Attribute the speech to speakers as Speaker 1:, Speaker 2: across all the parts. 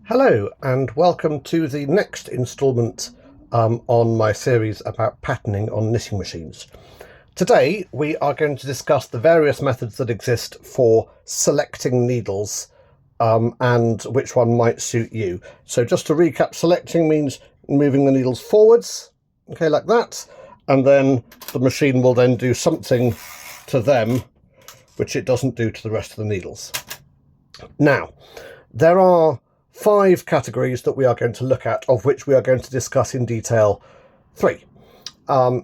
Speaker 1: Hello and welcome to the next instalment on my series about patterning on knitting machines. Today we are going to discuss the various methods that exist for selecting needles and which one might suit you. So just to recap, selecting means moving the needles forwards, okay, like that, and then the machine will then do something to them which it doesn't do to the rest of the needles. Now, there are 5 categories that we are going to look at, of which we are going to discuss in detail 3.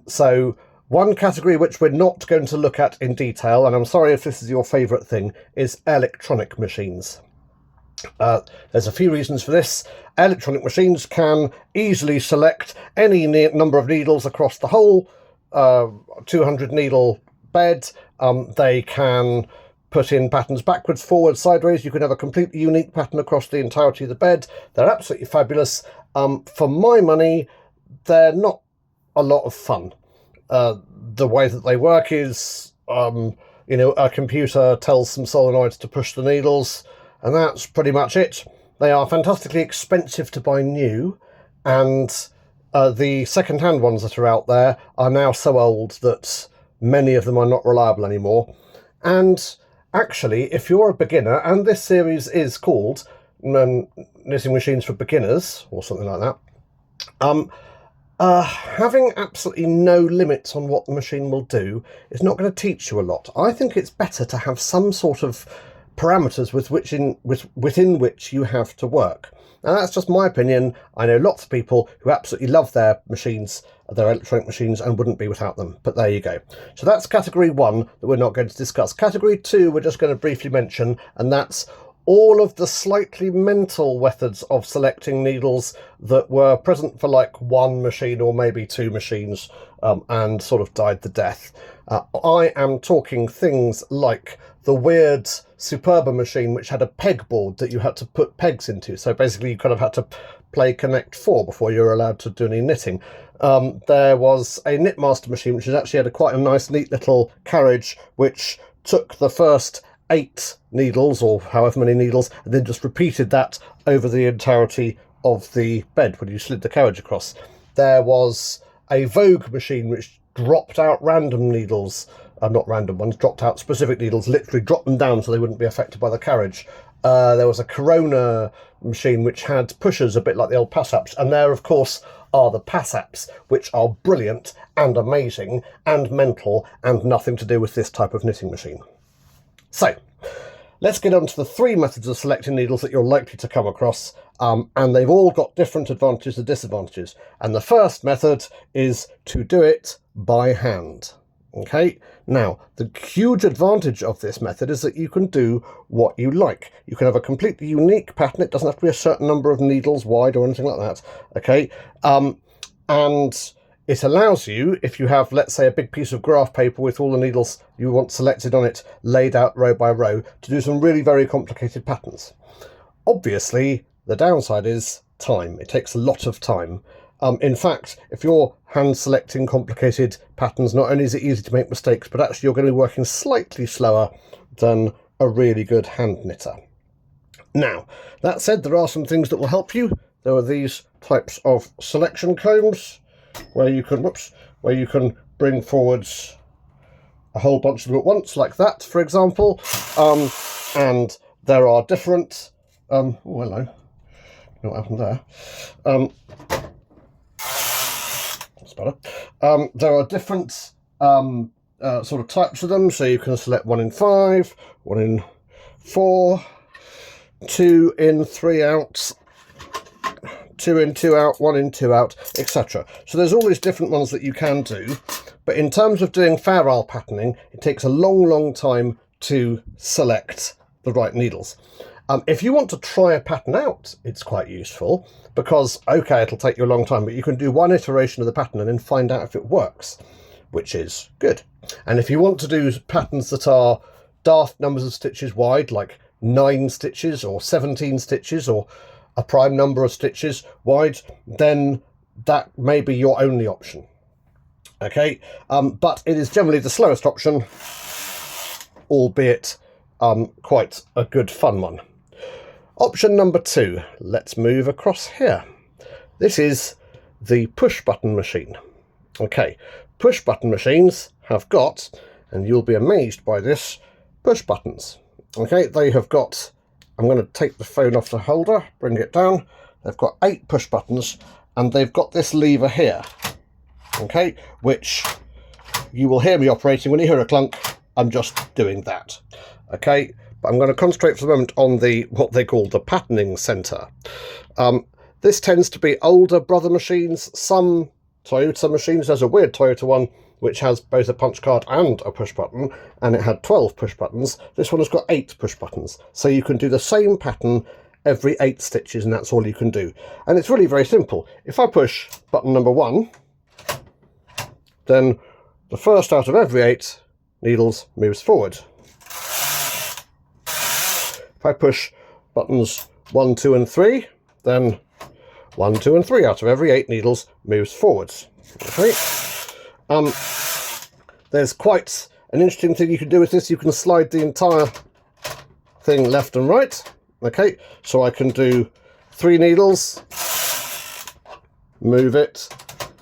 Speaker 1: So one category which we're not going to look at in detail, and I'm sorry if this is your favourite thing, is electronic machines. There's a few reasons for this. Electronic machines can easily select any number of needles across the whole 200 needle bed. They can put in patterns backwards, forwards, sideways. You can have a completely unique pattern across the entirety of the bed. They're absolutely fabulous. For my money, they're not a lot of fun. The way that they work is, a computer tells some solenoids to push the needles, and that's pretty much it. They are fantastically expensive to buy new, and the second-hand ones that are out there are now so old that many of them are not reliable anymore. And actually, if you're a beginner, and this series is called Knitting Machines for Beginners, or something like that, having absolutely no limits on what the machine will do is not going to teach you a lot. I think it's better to have some sort of parameters within which you have to work. Now, that's just my opinion. I know lots of people who absolutely love their machines, their electronic machines, and wouldn't be without them. But there you go. So that's category 1 that we're not going to discuss. Category 2 we're just going to briefly mention, and that's all of the slightly mental methods of selecting needles that were present for like one machine or maybe 2 machines and sort of died the death. I am talking things like the weird Superba machine which had a pegboard that you had to put pegs into. So basically you kind of had to play Connect 4 before you were allowed to do any knitting. There was a Knitmaster machine which actually had quite a nice neat little carriage which took the first 8 needles or however many needles and then just repeated that over the entirety of the bed when you slid the carriage across. There was a Vogue machine which dropped out random needles, not random ones, dropped out specific needles, literally dropped them down so they wouldn't be affected by the carriage. There was a Corona machine which had pushers a bit like the old Passaps, and there of course are the Passaps, which are brilliant and amazing and mental and nothing to do with this type of knitting machine. So let's get on to the 3 methods of selecting needles that you're likely to come across, and they've all got different advantages and disadvantages. And the first method is to do it by hand. Okay, now the huge advantage of this method is that you can do what you like. You can have a completely unique pattern. It doesn't have to be a certain number of needles wide or anything like that. Okay, and it allows you, if you have, let's say, a big piece of graph paper with all the needles you want selected on it, laid out row by row, to do some really very complicated patterns. Obviously, the downside is time. It takes a lot of time. In fact, if you're hand selecting complicated patterns, not only is it easy to make mistakes, but actually you're going to be working slightly slower than a really good hand knitter. Now, that said, there are some things that will help you. There are these types of selection combs where you can bring forwards a whole bunch of them at once, like that, for example. And there are different oh, hello. What happened there? That's better. There are different sort of types of them, so you can select 1 in 5, 1 in 4, 2 in 3 out, 2 in 2 out, 1 in 2 out, etc. So there's all these different ones that you can do, but in terms of doing Fair Isle patterning, it takes a long time to select the right needles. If you want to try a pattern out, it's quite useful because, okay, it'll take you a long time, but you can do 1 iteration of the pattern and then find out if it works, which is good. And if you want to do patterns that are daft numbers of stitches wide, like 9 stitches or 17 stitches or a prime number of stitches wide, then that may be your only option. Okay, but it is generally the slowest option, albeit quite a good fun one. Option number 2, let's move across here. This is the push button machine. Okay, push button machines have got, and you'll be amazed by this, push buttons. Okay, they have got, I'm going to take the phone off the holder, bring it down. They've got 8 push buttons, and they've got this lever here. Okay, which you will hear me operating. When you hear a clunk, I'm just doing that. Okay, but I'm going to concentrate for the moment on the what they call the patterning centre. This tends to be older brother machines. Some Toyota machines, there's a weird Toyota one which has both a punch card and a push button, and it had 12 push buttons. This one has got 8 push buttons, so you can do the same pattern every 8 stitches, and that's all you can do. And it's really very simple. If I push button number 1, then the first out of every 8 needles moves forward. If I push buttons 1, 2 and 3, then 1, 2 and 3 out of every 8 needles moves forwards. Okay. There's quite an interesting thing you can do with this. You can slide the entire thing left and right. Okay, so I can do 3 needles, move it,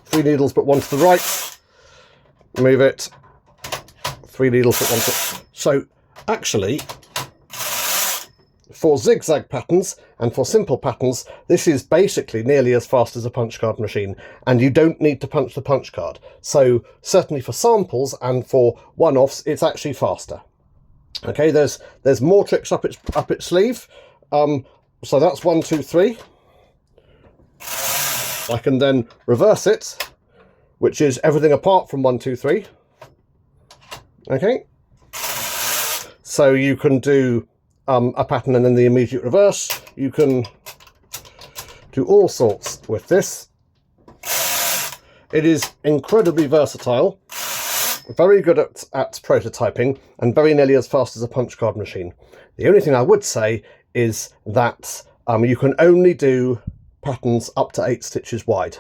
Speaker 1: 3 needles but 1 to the right, move it, 3 needles but 1 to... So actually, for zigzag patterns and for simple patterns, this is basically nearly as fast as a punch card machine, and you don't need to punch the punch card. So certainly for samples and for one-offs, it's actually faster. Okay, there's more tricks up its sleeve. So that's 1, 2, 3. I can then reverse it, which is everything apart from 1, 2, 3. Okay, so you can do a pattern and then the immediate reverse. You can do all sorts with this. It is incredibly versatile, very good at prototyping, and very nearly as fast as a punch card machine. The only thing I would say is that you can only do patterns up to 8 stitches wide.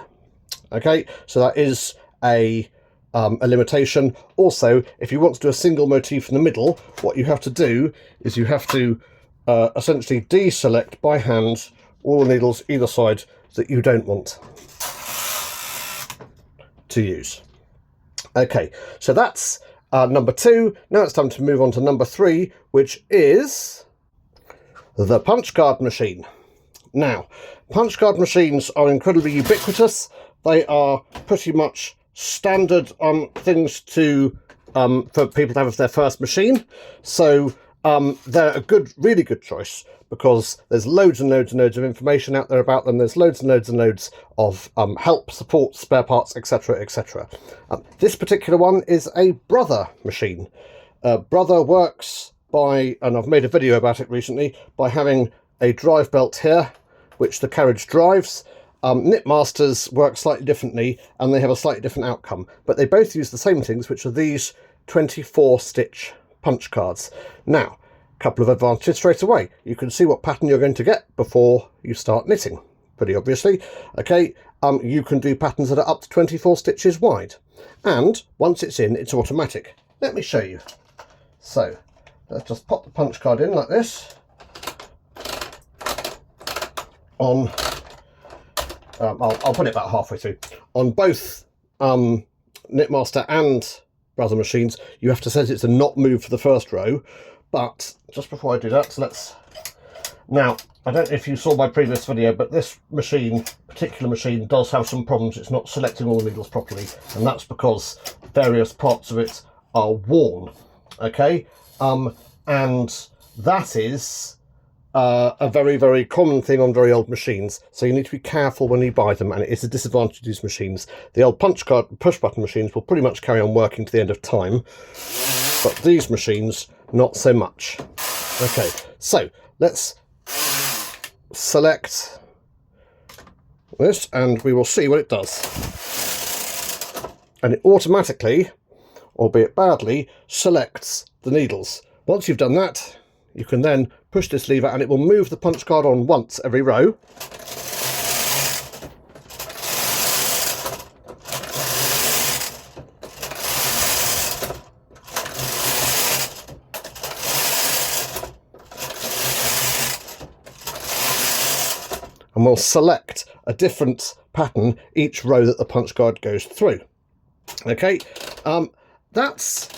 Speaker 1: Okay, so that is a limitation. Also, if you want to do a single motif in the middle, what you have to do is you have to essentially deselect by hand all the needles either side that you don't want to use. Okay, so that's number 2. Now it's time to move on to number 3, which is the punch card machine. Now, punch card machines are incredibly ubiquitous. They are pretty much standard things to for people to have as their first machine. So they're a really good choice because there's loads and loads and loads of information out there about them. There's loads and loads and loads of help, support, spare parts, etc, etc. This particular one is a Brother machine. Brother works by, and I've made a video about it recently, by having a drive belt here, which the carriage drives. Knitmasters work slightly differently and they have a slightly different outcome, but they both use the same things, which are these 24 stitch punch cards. Now, a couple of advantages straight away. You can see what pattern you're going to get before you start knitting, pretty obviously. Okay, you can do patterns that are up to 24 stitches wide, and once it's in, it's automatic. Let me show you. So let's just pop the punch card in like this on I'll put it about halfway through. On both Knitmaster and Brother machines, you have to set it to not move for the first row. But just before I do that, so let's... Now, I don't know if you saw my previous video, but this particular machine does have some problems. It's not selecting all the needles properly, and that's because various parts of it are worn. Okay, and that is a very, very common thing on very old machines, so you need to be careful when you buy them, and it is a disadvantage of these machines. The old push button machines will pretty much carry on working to the end of time, but these machines, not so much. Okay, so let's select this and we will see what it does. And it automatically, albeit badly, selects the needles. Once you've done that, you can then push this lever and it will move the punch card on once every row. and we'll select a different pattern each row that the punch card goes through. Okay, that's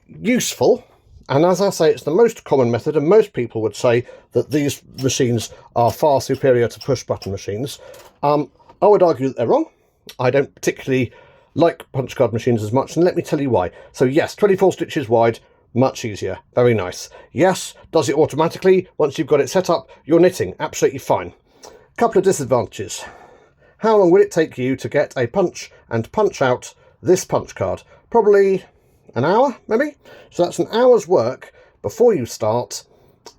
Speaker 1: useful, and as I say, it's the most common method, and most people would say that these machines are far superior to push button machines. I would argue that they're wrong. I don't particularly like punch card machines as much, and let me tell you why. So yes, 24 stitches wide, much easier, very nice. Yes, does it automatically once you've got it set up, you're knitting, absolutely fine. Couple of disadvantages. How long will it take you to get a punch and punch out this punch card? Probably an hour, maybe? So that's an hour's work before you start,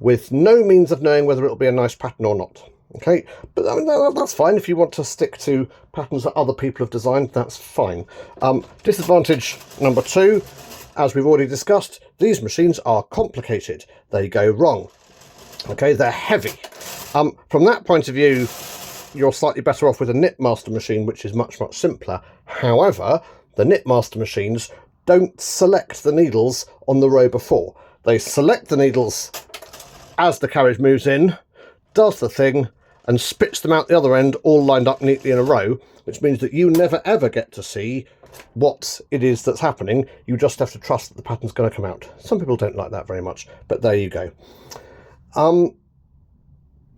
Speaker 1: with no means of knowing whether it'll be a nice pattern or not. Okay, but I mean, that's fine. If you want to stick to patterns that other people have designed, that's fine. Disadvantage number 2, as we've already discussed, these machines are complicated. They go wrong. Okay, they're heavy. From that point of view, you're slightly better off with a Knitmaster machine, which is much, much simpler. However, the Knitmaster machines don't select the needles on the row before. They select the needles as the carriage moves in, does the thing, and spits them out the other end, all lined up neatly in a row, which means that you never ever get to see what it is that's happening. You just have to trust that the pattern's going to come out. Some people don't like that very much, but there you go.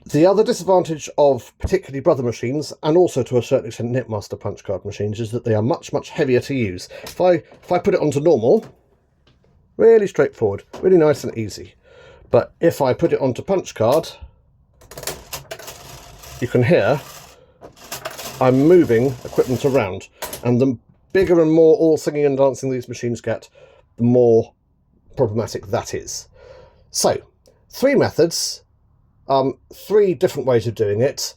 Speaker 1: The other disadvantage of particularly Brother machines, and also to a certain extent Knitmaster punch card machines, is that they are much, much heavier to use. If I put it onto normal, really straightforward, really nice and easy. But if I put it onto punch card, you can hear I'm moving equipment around, and the bigger and more all singing and dancing these machines get, the more problematic that is. So, 3 methods. 3 different ways of doing it.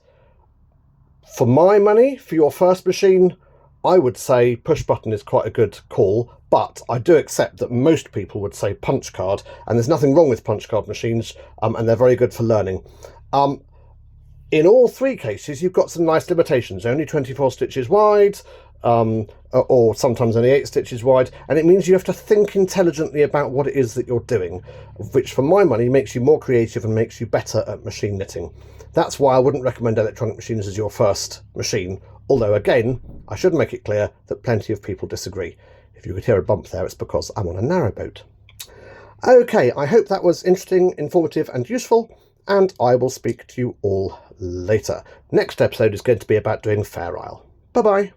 Speaker 1: For my money, for your first machine, I would say push button is quite a good call, but I do accept that most people would say punch card, and there's nothing wrong with punch card machines, and they're very good for learning. In all 3 cases, you've got some nice limitations. Only 24 stitches wide, or sometimes only 8 stitches wide, and it means you have to think intelligently about what it is that you're doing, which for my money makes you more creative and makes you better at machine knitting. That's why I wouldn't recommend electronic machines as your first machine, although again, I should make it clear that plenty of people disagree. If you could hear a bump there, it's because I'm on a narrowboat. Okay, I hope that was interesting, informative and useful, and I will speak to you all later. Next episode is going to be about doing Fair Isle. Bye-bye.